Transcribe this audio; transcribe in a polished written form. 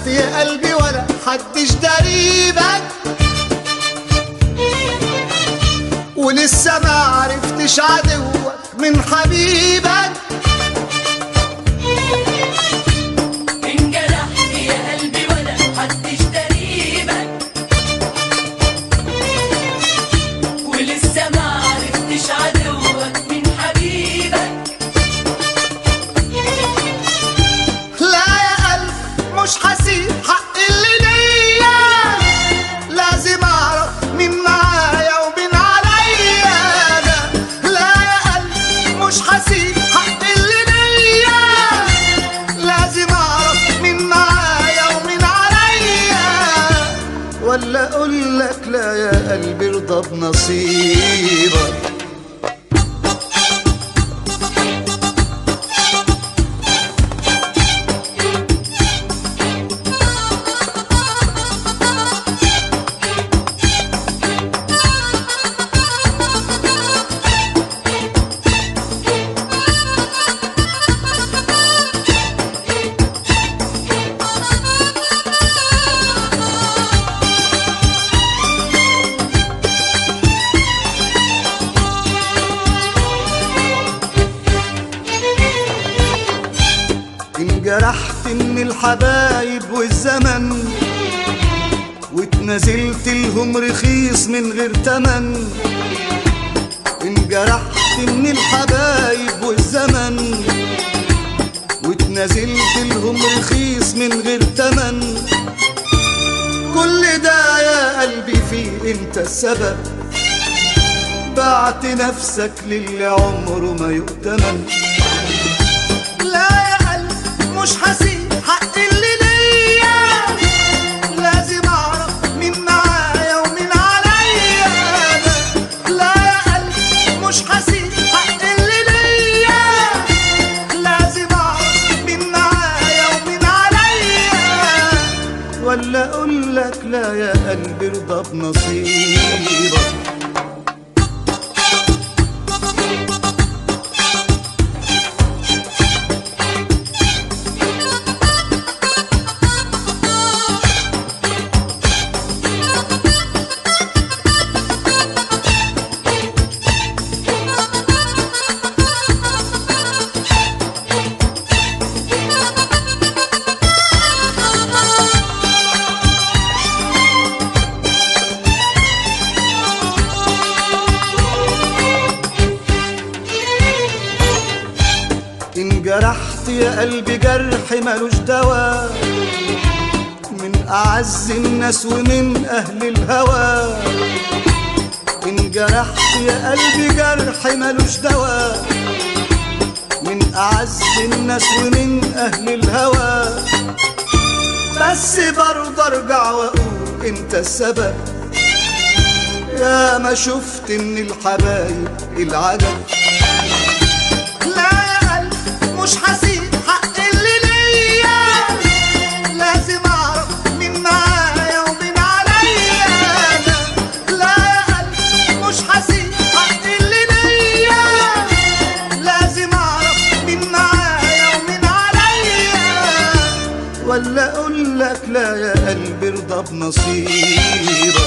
انجرحت يا قلبي ولا حدش دريبك، ولسه ما عرفتش عدوك من حبيبك. انجرحت يا قلبي ولا حدش دريبك، ولسه ما عرفتش عدوك من حبيبك. لا يا قلب مش هسيب حق اللي ليا، لازم اعرف مين معايا ومين عليا. لا يا قلب مش هسيب حق اللي ليا، لازم اعرف مين معايا ومين عليا. ولا اقول لك لا يا قلبي ارضى بنصيبك. انجرحت من الحبايب والزمن، واتنازلت لهم رخيص من غير تمن. انجرحت من الحبايب والزمن، واتنازلت لهم رخيص من غير تمن. كل ده يا قلبي فيه انت السبب، بعت نفسك للي عمره ما يؤتمن. لا يا قلبي مش هسيب حق اللي ليا، لازم اعرف مين معايا ومين عليا. لا يا قلبي مش هسيب حق اللي ليا، لازم اعرف مين معايا ومين عليا. ولا اقول لك لا يا قلبي ارضى بنصيبك. انجرحت يا قلبي جرح ملوش دوا، من أعز الناس ومن أهل الهوى. انجرحت يا قلبي جرح ملوش دوا، من أعز الناس ومن أهل الهوى. بس برضه ارجع واقول انت السبب، يا ما شفت من الحبايب العجب. مش هسيب حق اللي ليا، لازم اعرف مين معايا ومين عليا. لا يا قلبي مش هسيب حق اللي ليا، لازم اعرف مين معايا ومين عليا. ولا اقول لك لا يا قلبي ارضى بنصيبك.